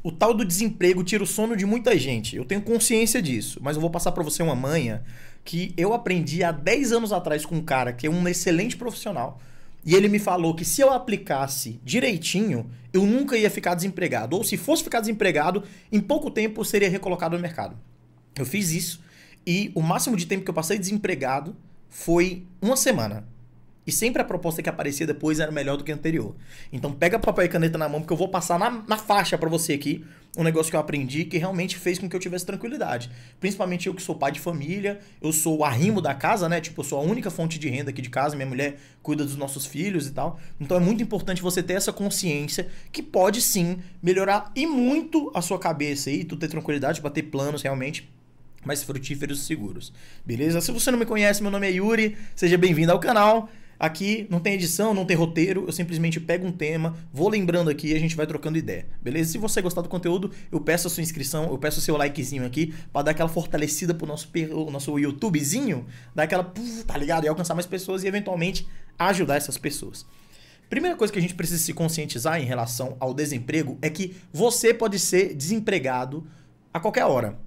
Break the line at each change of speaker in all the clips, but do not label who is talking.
O tal do desemprego tira o sono de muita gente. Eu tenho consciência disso, mas eu vou passar pra você uma manha que eu aprendi há 10 anos atrás com um cara que é um excelente profissional. E ele me falou que se eu aplicasse direitinho, eu nunca ia ficar desempregado. Ou se fosse ficar desempregado, em pouco tempo eu seria recolocado no mercado. Eu fiz isso e o máximo de tempo que eu passei desempregado foi uma semana. E sempre a proposta que aparecia depois era melhor do que a anterior. Então pega papel e caneta na mão, porque eu vou passar na faixa pra você aqui um negócio que eu aprendi que realmente fez com que eu tivesse tranquilidade. Principalmente eu que sou pai de família, eu sou o arrimo da casa, né? Tipo, eu sou a única fonte de renda aqui de casa, minha mulher cuida dos nossos filhos e tal. Então é muito importante você ter essa consciência que pode sim melhorar e muito a sua cabeça aí, tu ter tranquilidade pra ter planos realmente mais frutíferos e seguros. Beleza? Se você não me conhece, meu nome é Yuri, seja bem-vindo ao canal. Aqui não tem edição, não tem roteiro, eu simplesmente pego um tema, vou lembrando aqui e a gente vai trocando ideia, beleza? Se você gostar do conteúdo, eu peço a sua inscrição, eu peço o seu likezinho aqui pra dar aquela fortalecida pro nosso YouTubezinho, dar aquela, tá ligado? E alcançar mais pessoas e eventualmente ajudar essas pessoas. Primeira coisa que a gente precisa se conscientizar em relação ao desemprego é que você pode ser desempregado a qualquer hora,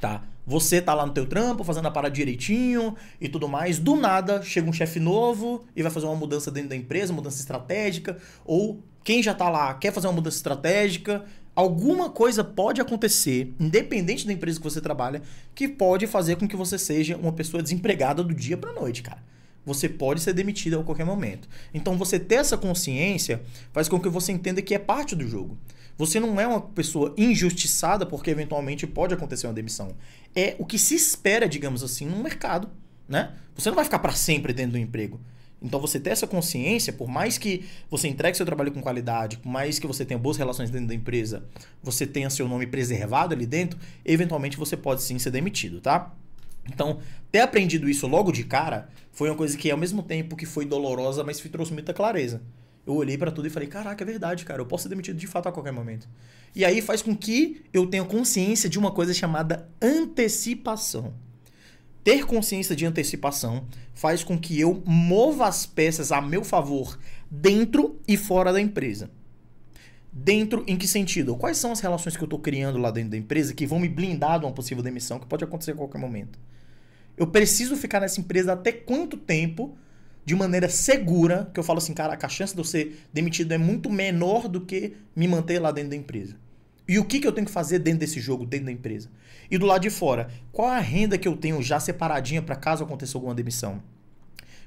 tá? Você tá lá no teu trampo, fazendo a parada direitinho e tudo mais. Do nada, chega um chefe novo e vai fazer uma mudança dentro da empresa, mudança estratégica. Ou quem já tá lá quer fazer uma mudança estratégica. Alguma coisa pode acontecer, independente da empresa que você trabalha, que pode fazer com que você seja uma pessoa desempregada do dia pra noite, cara. Você pode ser demitido a qualquer momento. Então você ter essa consciência faz com que você entenda que é parte do jogo. Você não é uma pessoa injustiçada porque eventualmente pode acontecer uma demissão. É o que se espera, digamos assim, no mercado, né? Você não vai ficar para sempre dentro do emprego. Então você ter essa consciência, por mais que você entregue seu trabalho com qualidade, por mais que você tenha boas relações dentro da empresa, você tenha seu nome preservado ali dentro, eventualmente você pode sim ser demitido, tá? Então, ter aprendido isso logo de cara foi uma coisa que ao mesmo tempo que foi dolorosa, mas me trouxe muita clareza. Eu olhei pra tudo e falei, caraca, é verdade, cara, eu posso ser demitido de fato a qualquer momento. E aí faz com que eu tenha consciência de uma coisa chamada antecipação. Ter consciência de antecipação faz com que eu mova as peças a meu favor dentro e fora da empresa. Dentro em que sentido? Quais são as relações que eu tô criando lá dentro da empresa que vão me blindar de uma possível demissão que pode acontecer a qualquer momento? Eu preciso ficar nessa empresa até quanto tempo de maneira segura, que eu falo assim, caraca, a chance de eu ser demitido é muito menor do que me manter lá dentro da empresa. E o que eu tenho que fazer dentro desse jogo, dentro da empresa? E do lado de fora, qual a renda que eu tenho já separadinha para caso aconteça alguma demissão?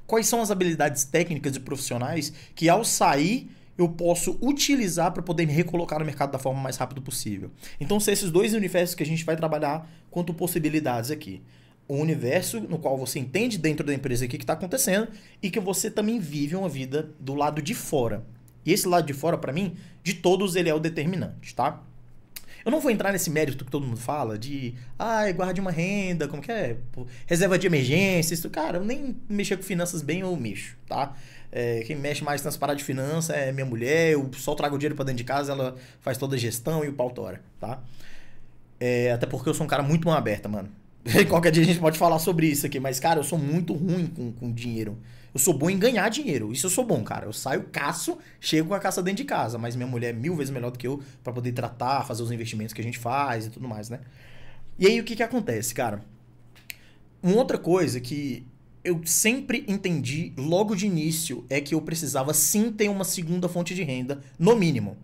Quais são as habilidades técnicas e profissionais que ao sair eu posso utilizar para poder me recolocar no mercado da forma mais rápida possível? Então são esses dois universos que a gente vai trabalhar quanto possibilidades aqui. O universo no qual você entende dentro da empresa o que está acontecendo e que você também vive uma vida do lado de fora. E esse lado de fora, para mim, de todos, ele é o determinante, tá? Eu não vou entrar nesse mérito que todo mundo fala de guarde uma renda, como que é? Pô, reserva de emergência, isso. Cara, eu nem mexer com finanças bem, eu mexo, tá? Quem mexe mais nessas paradas de finanças é minha mulher, eu só trago o dinheiro pra dentro de casa, ela faz toda a gestão e o pau tora, tá? Até porque eu sou um cara muito mão aberta, mano. Qualquer dia a gente pode falar sobre isso aqui, mas, cara, eu sou muito ruim com dinheiro. Eu sou bom em ganhar dinheiro. Isso eu sou bom, cara. Eu saio, caço, chego com a caça dentro de casa. Mas minha mulher é 1000 vezes melhor do que eu pra poder tratar, fazer os investimentos que a gente faz e tudo mais, né? E aí, o que acontece, cara? Uma outra coisa que eu sempre entendi logo de início é que eu precisava sim ter uma segunda fonte de renda, no mínimo.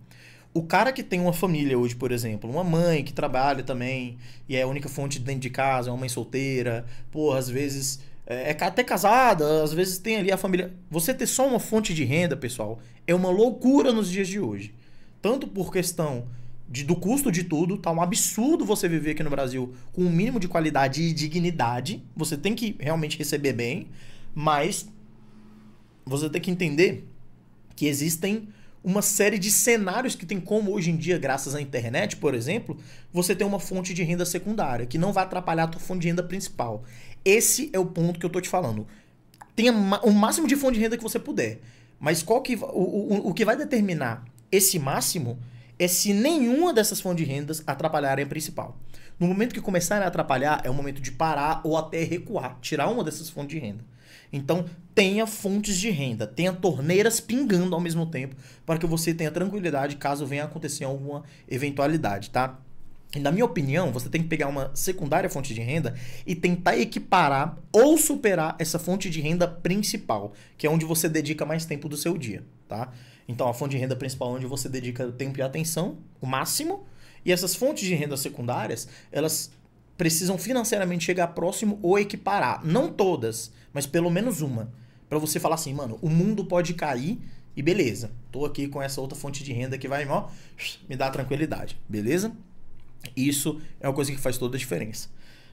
O cara que tem uma família hoje, por exemplo, uma mãe que trabalha também e é a única fonte dentro de casa, é uma mãe solteira, porra, às vezes é até casada, às vezes tem ali a família. Você ter só uma fonte de renda, pessoal, é uma loucura nos dias de hoje. Tanto por questão do custo de tudo, tá um absurdo você viver aqui no Brasil com um mínimo de qualidade e dignidade. Você tem que realmente receber bem, mas você tem que entender que existem uma série de cenários que tem como hoje em dia, graças à internet, por exemplo, você tem uma fonte de renda secundária, que não vai atrapalhar a tua fonte de renda principal. Esse é o ponto que eu tô te falando. Tenha o máximo de fonte de renda que você puder. Mas o que vai determinar esse máximo é se nenhuma dessas fontes de rendas atrapalharem a principal. No momento que começarem a atrapalhar, é o momento de parar ou até recuar, tirar uma dessas fontes de renda. Então, tenha fontes de renda, tenha torneiras pingando ao mesmo tempo, para que você tenha tranquilidade caso venha acontecer alguma eventualidade, tá? E na minha opinião, você tem que pegar uma secundária fonte de renda e tentar equiparar ou superar essa fonte de renda principal, que é onde você dedica mais tempo do seu dia, tá? Então, a fonte de renda principal é onde você dedica tempo e atenção, o máximo, e essas fontes de renda secundárias, elas precisam financeiramente chegar próximo ou equiparar. Não todas, mas pelo menos uma. Pra você falar assim, mano, o mundo pode cair e beleza. Tô aqui com essa outra fonte de renda que vai, ó, me dar tranquilidade, beleza? Isso é uma coisa que faz toda a diferença.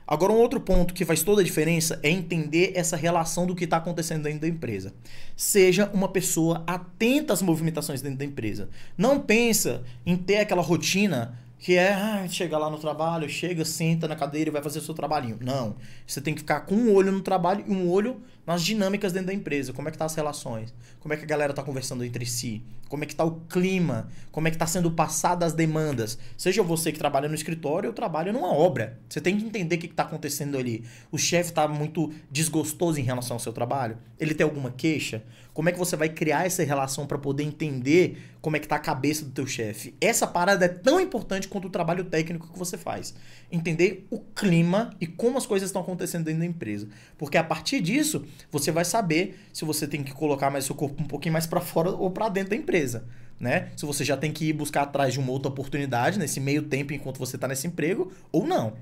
Agora, um outro ponto que faz toda a diferença é entender essa relação do que está acontecendo dentro da empresa. Seja uma pessoa atenta às movimentações dentro da empresa. Não pensa em ter aquela rotina que é chegar lá no trabalho, chega, senta na cadeira e vai fazer o seu trabalhinho. Não. Você tem que ficar com um olho no trabalho e um olho nas dinâmicas dentro da empresa. Como é que tá as relações? Como é que a galera tá conversando entre si? Como é que tá o clima? Como é que tá sendo passadas as demandas? Seja você que trabalha no escritório ou trabalha numa obra. Você tem que entender o que tá acontecendo ali. O chefe tá muito desgostoso em relação ao seu trabalho? Ele tem alguma queixa? Como é que você vai criar essa relação para poder entender como é que tá a cabeça do teu chefe? Essa parada é tão importante quanto o trabalho técnico que você faz. Entender o clima e como as coisas estão acontecendo dentro da empresa. Porque a partir disso, você vai saber se você tem que colocar mais seu corpo um pouquinho mais para fora ou para dentro da empresa, né? Se você já tem que ir buscar atrás de uma outra oportunidade nesse meio tempo enquanto você tá nesse emprego ou não.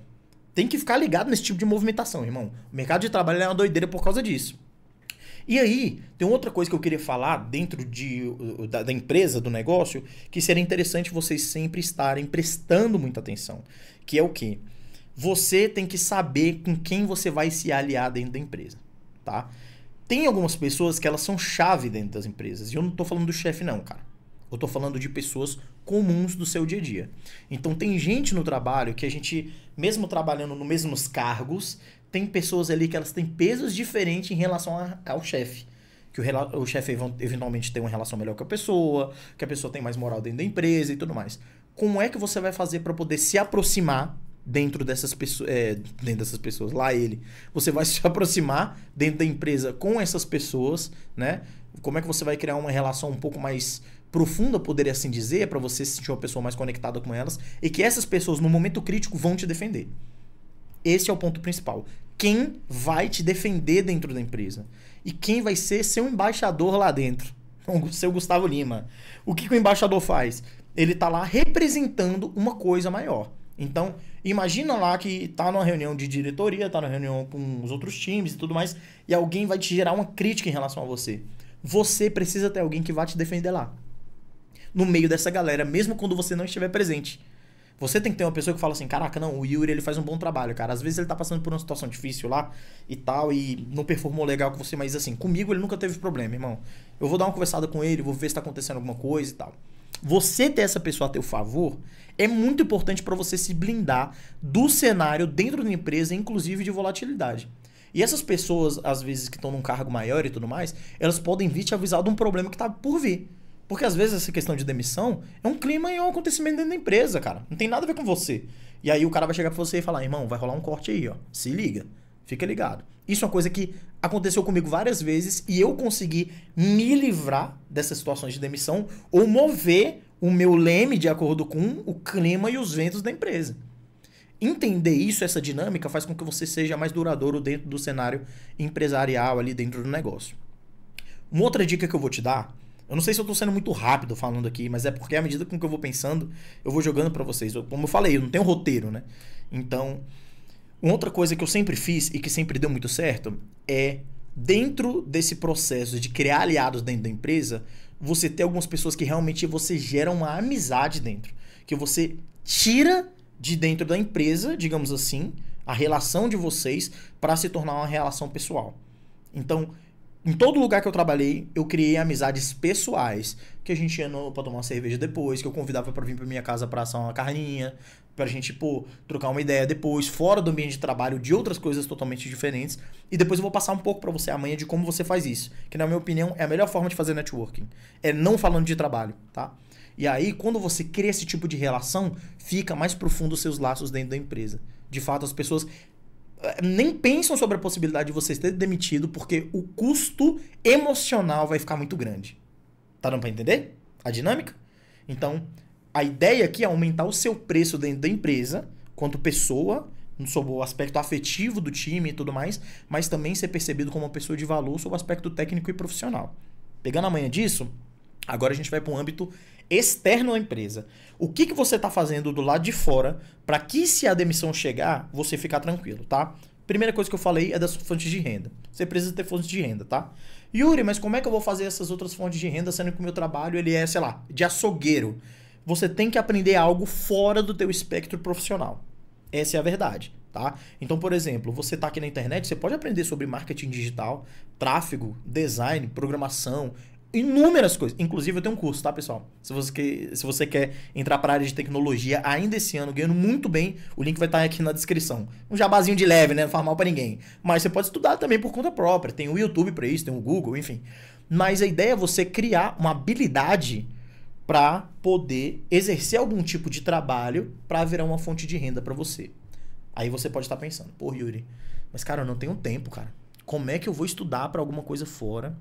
Tem que ficar ligado nesse tipo de movimentação, irmão. O mercado de trabalho é uma doideira por causa disso. E aí, tem outra coisa que eu queria falar dentro da empresa, do negócio, que seria interessante vocês sempre estarem prestando muita atenção. Que é o quê? Você tem que saber com quem você vai se aliar dentro da empresa, tá? Tem algumas pessoas que elas são chave dentro das empresas. E eu não tô falando do chefe não, cara. Eu tô falando de pessoas comuns do seu dia a dia. Então tem gente no trabalho que a gente, mesmo trabalhando nos mesmos cargos, tem pessoas ali que elas têm pesos diferentes em relação ao chefe. Que o chefe eventualmente tem uma relação melhor com a pessoa, que a pessoa tem mais moral dentro da empresa e tudo mais. Como é que você vai fazer para poder se aproximar dentro dessas pessoas? Lá ele. Você vai se aproximar dentro da empresa com essas pessoas, né? Como é que você vai criar uma relação um pouco mais profunda, poderia assim dizer, para você se sentir uma pessoa mais conectada com elas e que essas pessoas, no momento crítico, vão te defender. Esse é o ponto principal. Quem vai te defender dentro da empresa? E quem vai ser seu embaixador lá dentro? O seu Gustavo Lima. O que o embaixador faz? Ele tá lá representando uma coisa maior. Então, imagina lá que tá numa reunião de diretoria, tá numa reunião com os outros times e tudo mais, e alguém vai te gerar uma crítica em relação a você. Você precisa ter alguém que vai te defender lá. No meio dessa galera, mesmo quando você não estiver presente. Você tem que ter uma pessoa que fala assim, caraca, não, o Yuri ele faz um bom trabalho, cara. Às vezes ele tá passando por uma situação difícil lá e tal, e não performou legal com você, mas assim, comigo ele nunca teve problema, irmão. Eu vou dar uma conversada com ele, vou ver se tá acontecendo alguma coisa e tal. Você ter essa pessoa a teu favor é muito importante para você se blindar do cenário dentro da empresa, inclusive de volatilidade. E essas pessoas, às vezes, que estão num cargo maior e tudo mais, elas podem vir te avisar de um problema que tá por vir. Porque às vezes essa questão de demissão é um clima e é um acontecimento dentro da empresa, cara. Não tem nada a ver com você. E aí o cara vai chegar pra você e falar, irmão, vai rolar um corte aí, ó. Se liga. Fica ligado. Isso é uma coisa que aconteceu comigo várias vezes e eu consegui me livrar dessas situações de demissão ou mover o meu leme de acordo com o clima e os ventos da empresa. Entender isso, essa dinâmica, faz com que você seja mais duradouro dentro do cenário empresarial ali dentro do negócio. Uma outra dica que eu vou te dar, eu não sei se eu tô sendo muito rápido falando aqui, mas é porque à medida com que eu vou pensando, eu vou jogando pra vocês. Como eu falei, eu não tenho roteiro, né? Então, uma outra coisa que eu sempre fiz e que sempre deu muito certo é, dentro desse processo de criar aliados dentro da empresa, você ter algumas pessoas que realmente você gera uma amizade dentro. Que você tira de dentro da empresa, digamos assim, a relação de vocês para se tornar uma relação pessoal. Então, em todo lugar que eu trabalhei, eu criei amizades pessoais, que a gente ia pra tomar uma cerveja depois, que eu convidava pra vir pra minha casa pra assar uma carninha, pra gente, trocar uma ideia depois, fora do ambiente de trabalho, de outras coisas totalmente diferentes. E depois eu vou passar um pouco pra você amanhã de como você faz isso, que na minha opinião é a melhor forma de fazer networking. É não falando de trabalho, tá? E aí, quando você cria esse tipo de relação, fica mais profundo os seus laços dentro da empresa. De fato, as pessoas nem pensam sobre a possibilidade de você ser demitido porque o custo emocional vai ficar muito grande. Tá dando pra entender a dinâmica? Então, a ideia aqui é aumentar o seu preço dentro da empresa, quanto pessoa, sobre o aspecto afetivo do time e tudo mais, mas também ser percebido como uma pessoa de valor sobre o aspecto técnico e profissional. Pegando a manha disso, agora a gente vai para um âmbito externo à empresa. O que você está fazendo do lado de fora para que, se a demissão chegar, você ficar tranquilo, tá? Primeira coisa que eu falei é das fontes de renda. Você precisa ter fontes de renda, tá? Yuri, mas como é que eu vou fazer essas outras fontes de renda, sendo que o meu trabalho ele é, sei lá, de açougueiro? Você tem que aprender algo fora do teu espectro profissional. Essa é a verdade, tá? Então, por exemplo, você tá aqui na internet, você pode aprender sobre marketing digital, tráfego, design, programação, inúmeras coisas. Inclusive, eu tenho um curso, tá, pessoal? Se você quer entrar para a área de tecnologia ainda esse ano, ganhando muito bem, o link vai estar aqui na descrição. Um jabazinho de leve, né? Não faz mal para ninguém. Mas você pode estudar também por conta própria. Tem o YouTube para isso, tem o Google, enfim. Mas a ideia é você criar uma habilidade para poder exercer algum tipo de trabalho para virar uma fonte de renda para você. Aí você pode estar pensando, pô, Yuri, mas cara, eu não tenho tempo, cara. Como é que eu vou estudar para alguma coisa fora,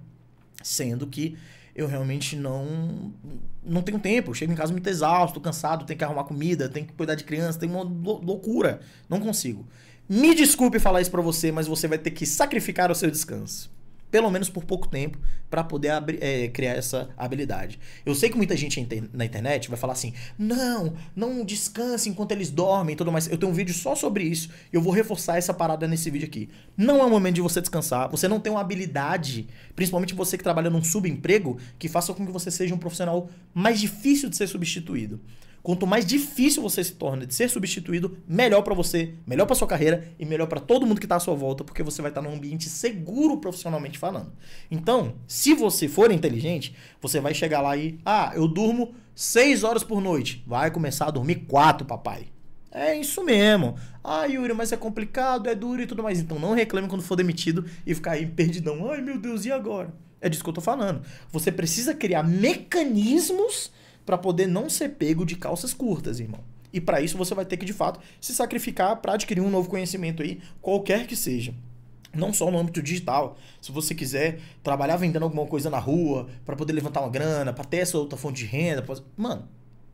sendo que eu realmente não tenho tempo? Eu chego em casa muito exausto, cansado, tenho que arrumar comida, tenho que cuidar de criança, tem uma loucura. Não consigo. Me desculpe falar isso para você, mas você vai ter que sacrificar o seu descanso. Pelo menos por pouco tempo, para poder criar essa habilidade. Eu sei que muita gente na internet vai falar assim, não descanse enquanto eles dormem e tudo mais. Eu tenho um vídeo só sobre isso e eu vou reforçar essa parada nesse vídeo aqui. Não é o momento de você descansar, você não tem uma habilidade, principalmente você que trabalha num subemprego, que faça com que você seja um profissional mais difícil de ser substituído. Quanto mais difícil você se torna de ser substituído, melhor para você, melhor para sua carreira e melhor para todo mundo que tá à sua volta, porque você vai estar num ambiente seguro profissionalmente falando. Então, se você for inteligente, você vai chegar lá e, eu durmo 6 horas por noite. Vai começar a dormir 4, papai. É isso mesmo. Yuri, mas é complicado, é duro e tudo mais. Então não reclame quando for demitido e ficar aí perdidão. Ai, meu Deus, e agora? É disso que eu tô falando. Você precisa criar mecanismos para poder não ser pego de calças curtas, irmão. E para isso você vai ter que, de fato, se sacrificar para adquirir um novo conhecimento aí, qualquer que seja. Não só no âmbito digital. Se você quiser trabalhar vendendo alguma coisa na rua, para poder levantar uma grana, para ter essa outra fonte de renda, mano,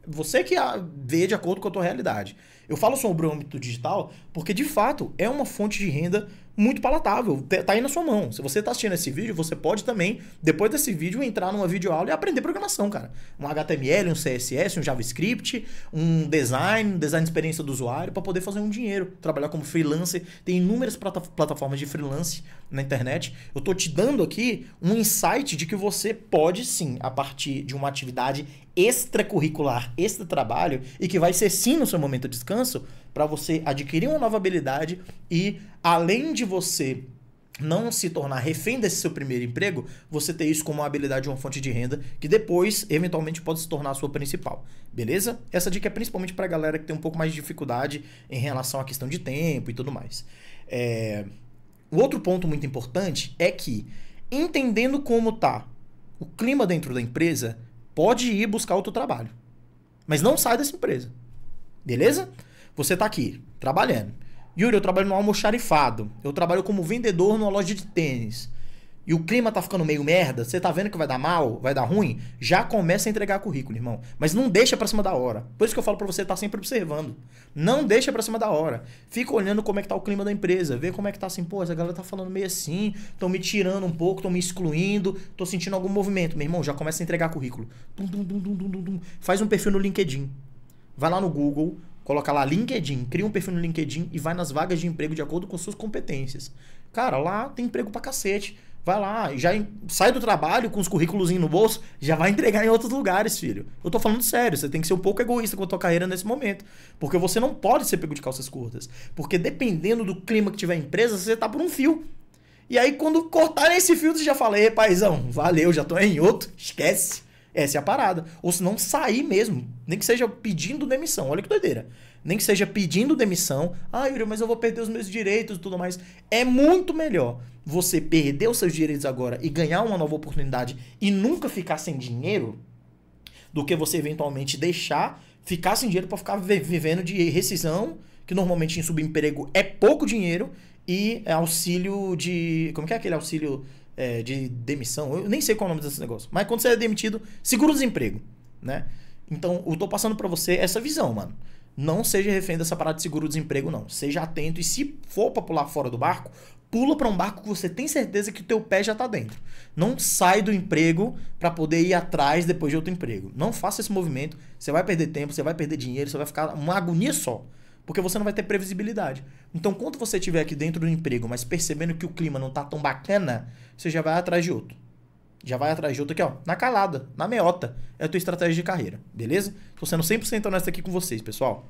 você que vê de acordo com a tua realidade. Eu falo sobre o âmbito digital porque, de fato, é uma fonte de renda muito palatável. Tá aí na sua mão. Se você tá assistindo esse vídeo, você pode também, depois desse vídeo, entrar numa videoaula e aprender programação, cara. Um HTML, um CSS, um JavaScript, um design de experiência do usuário para poder fazer um dinheiro. Trabalhar como freelancer. Tem inúmeras plataformas de freelance na internet. Eu tô te dando aqui um insight de que você pode, sim, a partir de uma atividade extracurricular, extra trabalho, e que vai ser, sim, no seu momento de descanso, para você adquirir uma nova habilidade e, além de você não se tornar refém desse seu primeiro emprego, você ter isso como uma habilidade, uma fonte de renda, que depois, eventualmente, pode se tornar a sua principal. Beleza? Essa dica é principalmente para a galera que tem um pouco mais de dificuldade em relação à questão de tempo e tudo mais. O outro ponto muito importante é que, entendendo como tá o clima dentro da empresa, pode ir buscar outro trabalho. Mas não sai dessa empresa. Beleza? Você tá aqui, trabalhando. Yuri, eu trabalho no almoxarifado. Eu trabalho como vendedor numa loja de tênis. E o clima tá ficando meio merda. Você tá vendo que vai dar mal, vai dar ruim? Já começa a entregar currículo, irmão. Mas não deixa pra cima da hora. Por isso que eu falo pra você estar sempre observando. Não deixa pra cima da hora. Fica olhando como é que tá o clima da empresa. Vê como é que tá assim. Pô, essa galera tá falando meio assim. Estão me tirando um pouco, estão me excluindo. Tô sentindo algum movimento. Meu irmão, já começa a entregar currículo. Faz um perfil no LinkedIn. Vai lá no Google, coloca lá LinkedIn, cria um perfil no LinkedIn e vai nas vagas de emprego de acordo com suas competências. Cara, lá tem emprego pra cacete. Vai lá, já sai do trabalho com os currículos no bolso, já vai entregar em outros lugares, filho. Eu tô falando sério, você tem que ser um pouco egoísta com a tua carreira nesse momento. Porque você não pode ser pego de calças curtas. Porque dependendo do clima que tiver a empresa, você tá por um fio. E aí quando cortarem esse fio, você já fala, ei, paizão, valeu, já tô em outro, esquece. Essa é a parada. Ou se não sair mesmo, nem que seja pedindo demissão, olha que doideira. Nem que seja pedindo demissão, Yuri, mas eu vou perder os meus direitos e tudo mais. É muito melhor você perder os seus direitos agora e ganhar uma nova oportunidade e nunca ficar sem dinheiro, do que você eventualmente ficar sem dinheiro para ficar vivendo de rescisão, que normalmente em subemprego é pouco dinheiro, e auxílio de... Como que é aquele auxílio de demissão? Eu nem sei qual é o nome desse negócio. Mas quando você é demitido, seguro-desemprego, né? Então, eu tô passando pra você essa visão, mano. Não seja refém dessa parada de seguro-desemprego, não. Seja atento e se for pra pular fora do barco, pula pra um barco que você tem certeza que o teu pé já tá dentro. Não sai do emprego pra poder ir atrás depois de outro emprego. Não faça esse movimento. Você vai perder tempo, você vai perder dinheiro, você vai ficar uma agonia só. Porque você não vai ter previsibilidade. Então, quando você estiver aqui dentro do emprego, mas percebendo que o clima não tá tão bacana, você já vai atrás de outro. Já vai atrás de outro aqui, ó, na calada, na meota. É a tua estratégia de carreira, beleza? Tô sendo 100% honesto aqui com vocês, pessoal.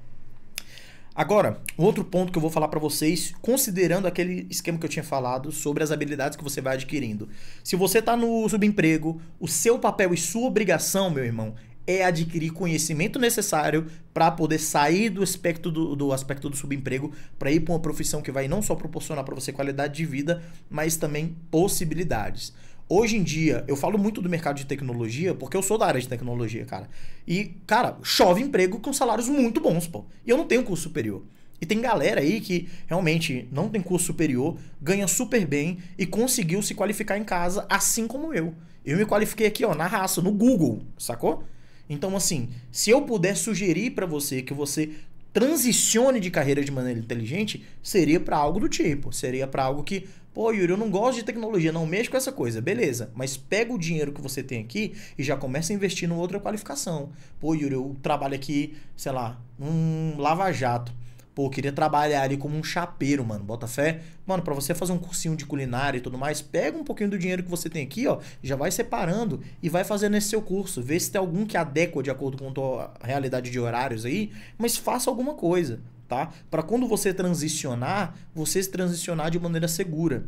Agora, outro ponto que eu vou falar pra vocês, considerando aquele esquema que eu tinha falado sobre as habilidades que você vai adquirindo. Se você tá no subemprego, o seu papel e sua obrigação, meu irmão, é adquirir conhecimento necessário para poder sair do aspecto do subemprego para ir para uma profissão que vai não só proporcionar para você qualidade de vida, mas também possibilidades. Hoje em dia, eu falo muito do mercado de tecnologia, porque eu sou da área de tecnologia, cara. E, cara, chove emprego com salários muito bons, pô. E eu não tenho curso superior. E tem galera aí que realmente não tem curso superior, ganha super bem e conseguiu se qualificar em casa, assim como eu. Eu me qualifiquei aqui, ó, na raça, no Google, sacou? Então, assim, se eu puder sugerir pra você que você transicione de carreira de maneira inteligente, seria pra algo do tipo. Seria pra algo que, pô, Yuri, eu não gosto de tecnologia, não mexo com essa coisa. Beleza, mas pega o dinheiro que você tem aqui e já começa a investir em outra qualificação. Pô, Yuri, eu trabalho aqui, sei lá, lava-jato. Pô, eu queria trabalhar ali como um chapeiro, mano. Bota fé. Mano, pra você fazer um cursinho de culinária e tudo mais, pega um pouquinho do dinheiro que você tem aqui, ó, já vai separando e vai fazendo esse seu curso. Vê se tem algum que adequa de acordo com a tua realidade de horários aí, mas faça alguma coisa, tá? Pra quando você transicionar, você se transicionar de maneira segura.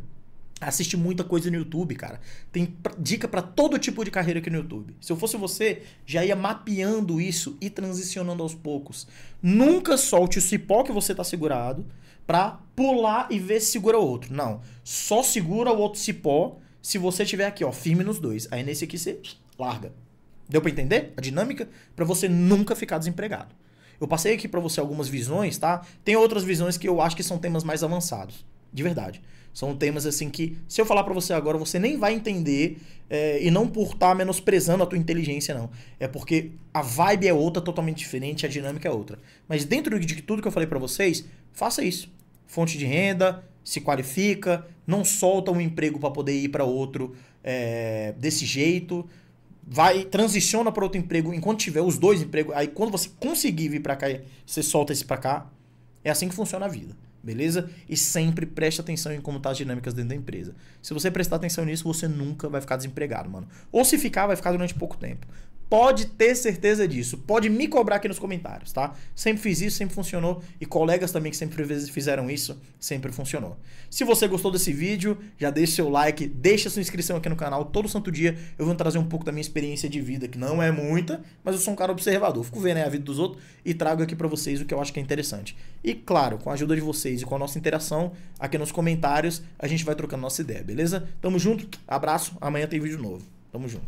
Assiste muita coisa no YouTube, cara. Tem dica pra todo tipo de carreira aqui no YouTube. Se eu fosse você, já ia mapeando isso e transicionando aos poucos. Nunca solte o cipó que você tá segurado pra pular e ver se segura outro. Não. Só segura o outro cipó se você tiver aqui, ó, firme nos dois. Aí nesse aqui você larga. Deu pra entender a dinâmica? Pra você nunca ficar desempregado. Eu passei aqui pra você algumas visões, tá? Tem outras visões que eu acho que são temas mais avançados. De verdade. São temas assim que, se eu falar pra você agora, você nem vai entender, e não por estar menosprezando a tua inteligência, não. É porque a vibe é outra, totalmente diferente, a dinâmica é outra. Mas dentro de tudo que eu falei pra vocês, faça isso. Fonte de renda, se qualifica, não solta um emprego pra poder ir pra outro desse jeito. Vai, transiciona para outro emprego enquanto tiver os dois empregos. Aí quando você conseguir vir pra cá, você solta esse pra cá. É assim que funciona a vida. Beleza? E sempre preste atenção em como tá as dinâmicas dentro da empresa. Se você prestar atenção nisso, você nunca vai ficar desempregado, mano. Ou se ficar, vai ficar durante pouco tempo. Pode ter certeza disso. Pode me cobrar aqui nos comentários, tá? Sempre fiz isso, sempre funcionou. E colegas também que sempre fizeram isso, sempre funcionou. Se você gostou desse vídeo, já deixa seu like, deixa sua inscrição aqui no canal. Todo santo dia eu vou trazer um pouco da minha experiência de vida, que não é muita, mas eu sou um cara observador. Fico vendo aí a vida dos outros e trago aqui pra vocês o que eu acho que é interessante. E claro, com a ajuda de vocês e com a nossa interação aqui nos comentários, a gente vai trocando nossa ideia, beleza? Tamo junto, abraço, amanhã tem vídeo novo. Tamo junto.